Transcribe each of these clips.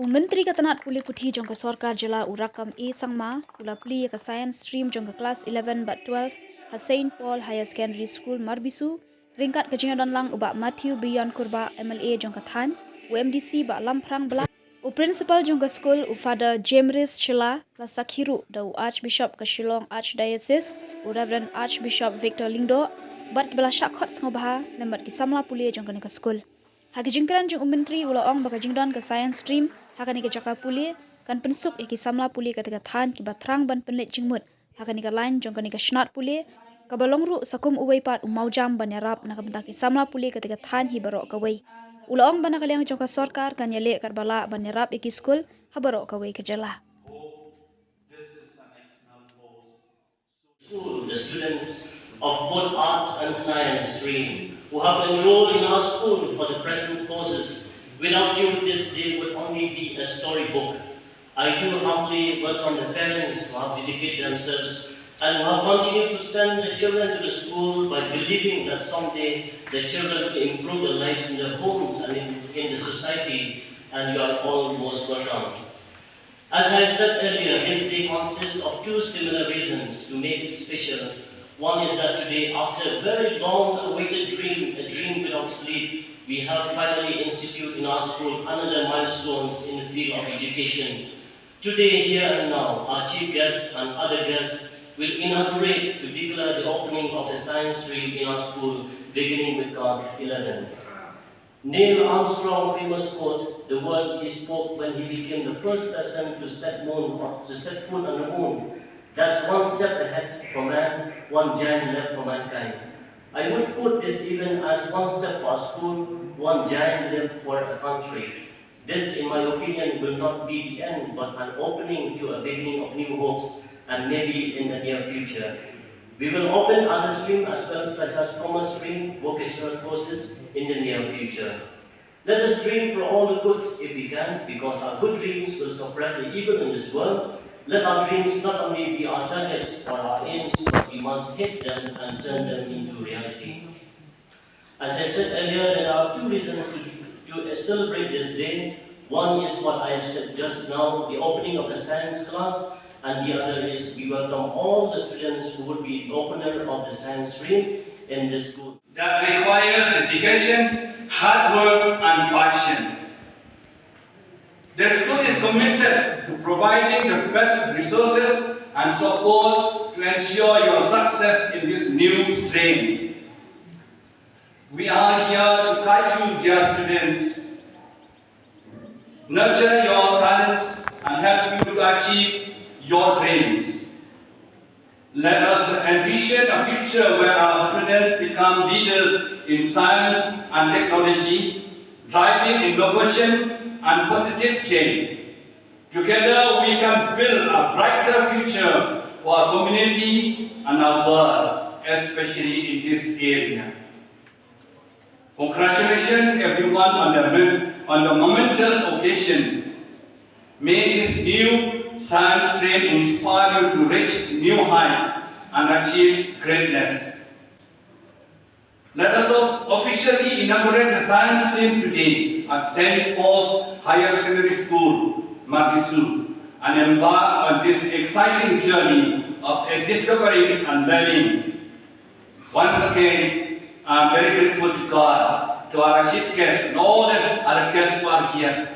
Myntri ka tanat puli puthi jong ka sarkar jala urakam e sangma ula Plie ka science stream jong ka class 11 but 12 ha St.Paul Higher Secondary School Marbisu ringkat ka jingadan lang uba Matthew Bion Kurba MLA jong ka than UMDC ba lamprang bela u principal jong ka school u father James Chila la sakhiru da u Archbishop ka Shillong Archdiocese u Reverend Archbishop Victor Lingdo bat kibala shakhot sngobaha lembat ki samla puli jong ka school hagi jingkran jong Myntri ula ong baka jingdan ka science stream hakani ka jaka puli kan pensuk iki samla puli ka tega than ki batrang ban penlet jingmut hakani ka line jong kani ka snat puli ka balongru sakum uwei pat umaujam ban yarap na ka bentak ki samla puli ka tega than hi barok ka wei ula ong bana kaliang jong ka sarkar kan yale karbala ban yarap iki school ha barok ka wei ka jala School, the students of both arts and science stream who have enrolled in our school for the present courses. Without you, this day would only be a storybook. I do humbly welcome the parents who have dedicated themselves and who have continued to send the children to the school by believing that someday the children will improve their lives in their homes and in the society, and you are all most welcome. As I said earlier, this day consists of two similar reasons to make it special. One is that today, after a very long-awaited dream, a dream without sleep, we have finally instituted in our school another milestones in the field of education. Today, here and now, our chief guests and other guests will inaugurate to declare the opening of the science stream in our school, beginning with class 11. Neil Armstrong's famous quote, the words he spoke when he became the first person to set foot on the moon. That's one step ahead for man, one giant leap for mankind. I would put this even as one step for our school, one giant leap for a country. This, in my opinion, will not be the end, but an opening to a beginning of new hopes, and maybe in the near future. We will open other streams as well, such as commerce stream, vocational courses, in the near future. Let us dream for all the good if we can, because our good dreams will suppress the evil in this world. Let our dreams not only be our targets or our aims, but we must hit them and turn them into reality. As I said earlier, there are two reasons to celebrate this day. One is what I have said just now, the opening of the science class, and the other is we welcome all the students who would be opener of the science stream in this school. That requires dedication, hard work, and passion. The school is committed to providing the best resources and support to ensure your success in this new stream. We are here to guide you, dear students, nurture your talents, and help you to achieve your dreams. Let us envision a future where our students become leaders in science and technology, driving innovation and positive change. Together we can build a brighter future for our community and our world, especially in this area. Congratulations everyone on the momentous occasion. May this new science stream inspire you to reach new heights and achieve greatness. Let us officially inaugurate the science stream today at St. Paul's Higher Secondary School, Marbisu, and embark on this exciting journey of discovery and learning. Once again, I am very grateful to God, to our chief guests, and all the other guests who are here.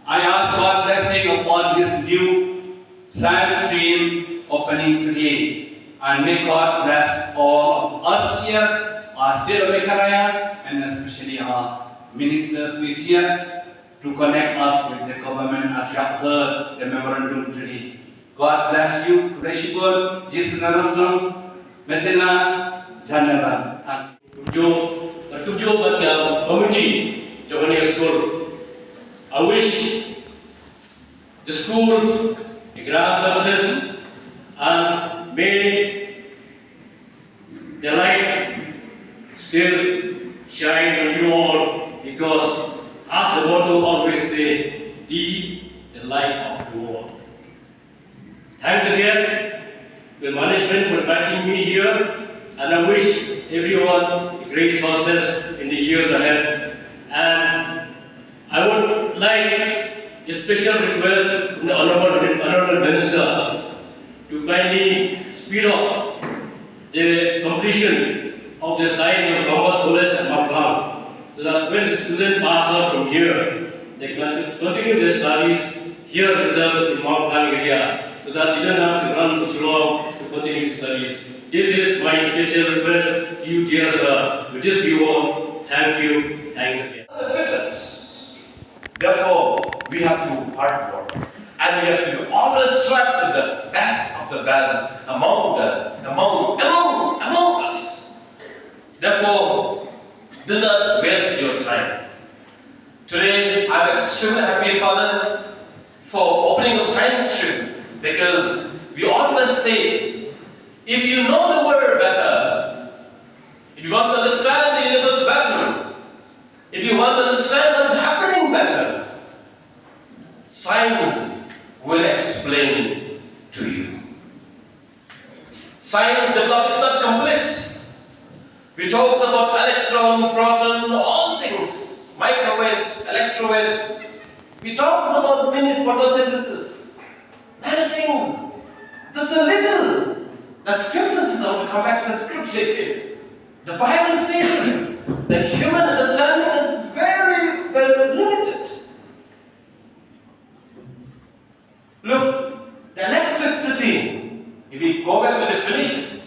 I ask God's blessing upon this new science stream opening today, and may God bless all of us here, our state of Mekaraya, and especially our ministers who is here to connect us with the government as you have heard the memorandum today. God bless you. Reshibun, Jesus Narasum, Metela, Janela. Thank you. Bertujuh bagi community Javanese School. I wish the school a grand success and may the light still shine on you all, because as the motto always say, be the light of the world. Thanks again to the management for inviting me here, and I wish everyone great success in the years ahead. And I would like a special request from the Honorable Minister to kindly speed up the completion of the science of Commerce College at Marbisu, so that when the students pass out from here, they can continue their studies here itself in Mount Planning area, so that they don't have to run to Shillong to continue the studies. This is my special request to you, dear sir. With this view on, thank you, thanks again. Fitness. Therefore, we have to hard work, and we have to always strive to the best of the best among us. Therefore, do not waste your time. Today, I'm extremely happy, Father, for opening of science stream, because we always say, if you know the word better, if you want to understand the universe better, if you want to understand what is happening better, science will explain to you. Science development is not complete. We talk about electron, proton, all things, microwaves, electrowaves. We talk about mini photosynthesis, many things, just a little. The scriptures, I want to come back to the scripture here. The Bible says the human understanding is very, very limited. Look, the electricity, if we go back to the definition,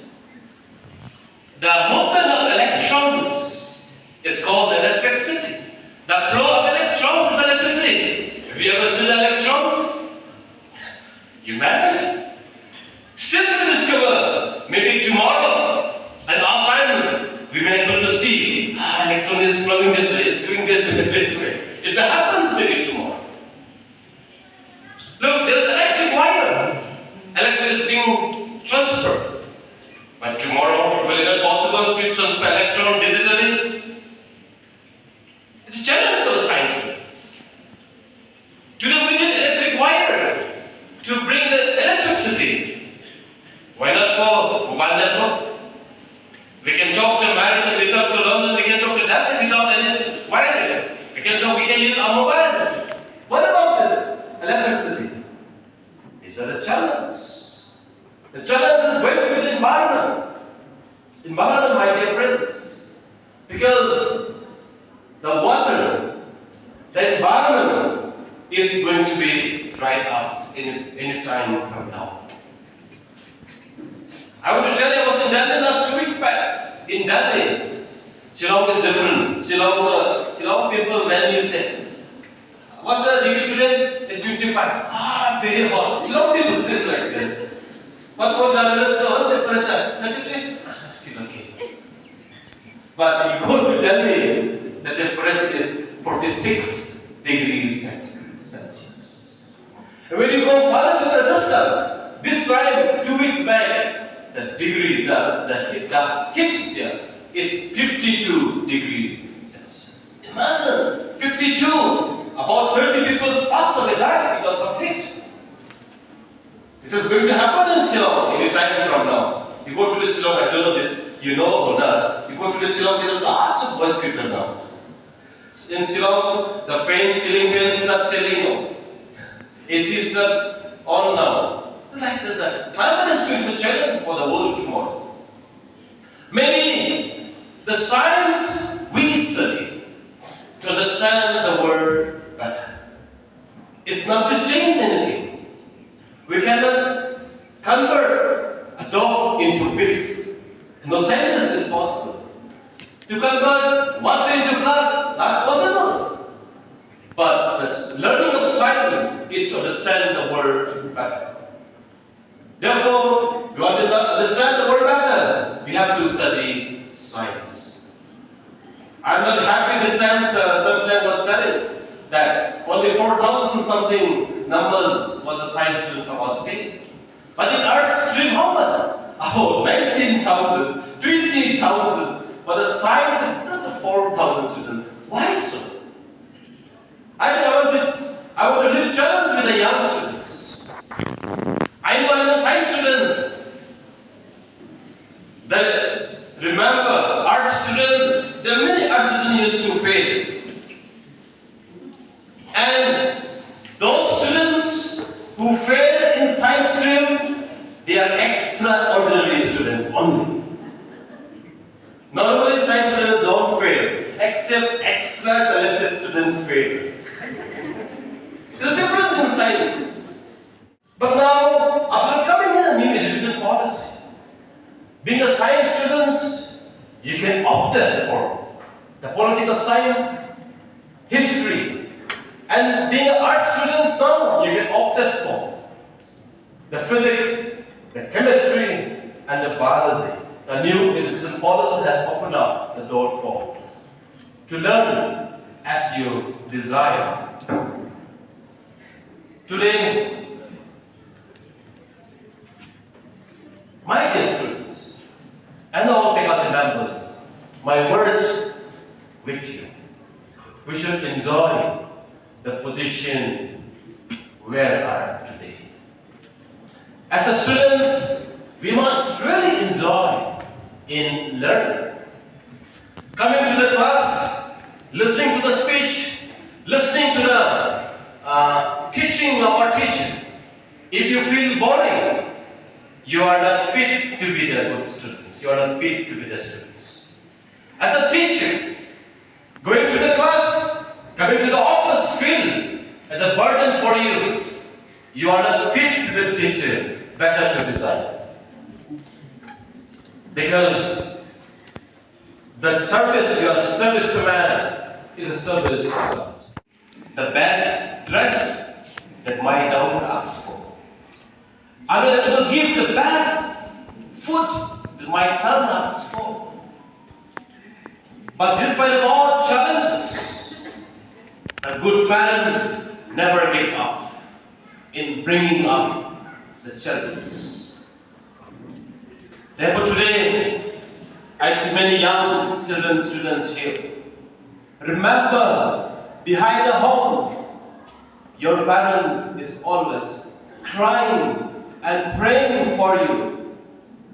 the movement of electrons is called electricity. The flow of electrons is electricity. Have you ever seen an electron? You married? Still to discover, maybe tomorrow, at all times, we may be able to see, electron is flowing this way, it's doing this in a bit way. It happens maybe tomorrow. Look, there's electric wire. Electric is being transferred. But tomorrow, will it be possible to transfer electron digitally? It's a challenge for the science students. Today we need electric wire to bring the electricity. Why not for mobile network? We can talk to America, we talk to London, we can talk to Delhi without any wiring. We can use our mobile. What about this electricity? These are the challenges. The challenge is going to be the environment. Environment, my dear friends. Because the water, the environment is going to be dried up any time from now. I want to tell you, I was in Delhi last 2 weeks back. In Delhi, Shillong is different. Shillong people, when you say, what's the degree today? It's 25. Very hot. Shillong people says like this. But for the minister, what's the temperature? 33? Still okay. But you go to Delhi, the temperature is 46 degrees Celsius. And when you go further to the Rajasthan, this time, 2 weeks back, the heat there is 52 degrees Celsius. Imagine, 52. About 30 people passed away, died because of heat. This is going to happen in Shillong any time from now. You go to the Shillong, I don't know this, you know or not. You go to the Shillong, there are lots of mosquitoes now. In Shillong, the ceiling fans start selling. AC is not on now. Like the climate is going to be a challenge for the world tomorrow. Maybe the science we study to understand the world better is not to change anything. We cannot convert a dog into pig. No science is possible. To convert water into blood, not possible. But the learning of science is to understand the world better. Therefore, we want to understand the world better. We have to study science. I'm not happy this time St.Paul was telling that only 4,000 something numbers was a science student from our state. But in art stream, how much? Oh, 19,000, 20,000. But the science is just 4,000 students. Why so? I think I want to live challenge with the young students. I know in the science students that remember art students, there are many art students used to fail. And those students who fail in science stream, they are extraordinary students only. Normally science students don't fail, except extra talented students fail. There's a difference in science. But now, after coming in a new education policy, being a science students, you can opt for the political science, history, and being an art students now, you can opt for the physics, the chemistry, and the biology. The new education policy has opened up the door for to learn as you desire. Today, my dear students, and all faculty members, my words with you. We should enjoy the position where I am today. As a students, we must really enjoy in learning. Coming to the class, listening to the speech, listening to the teaching of our teacher. If you feel boring, you are not fit to be the good students. You are not fit to be the students. As a teacher, going to the class, coming to the office feel as a burden for you. You are not fit to be the teacher. Better to resign. Because the service, your service to man, is a service to God. The best dress that my daughter asks for. I will able to give the best food that my son asks for. But despite of all challenges, a good parents never give up in bringing up the children. Therefore today, I see many young students here. Remember, behind the homes, your parents is always crying and praying for you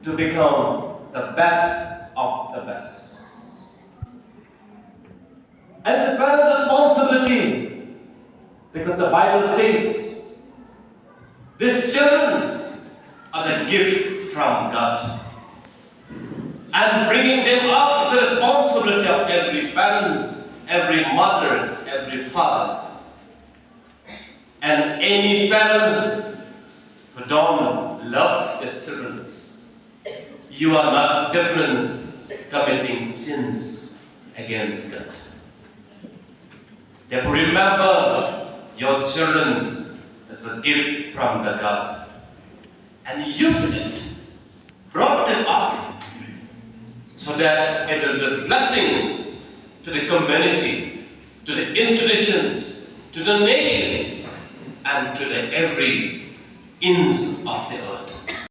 to become the best of the best. And it's a parent's responsibility, because the Bible says, these children are the gift from God. And bringing them up is a responsibility of every parent, every mother, every father. And any parents who don't love their children, you are not different committing sins against God. Therefore remember your children as a gift from the God. And use it. Brought them up so that it will be a blessing to the community, to the institutions, to the nation, and to the every inch of the earth.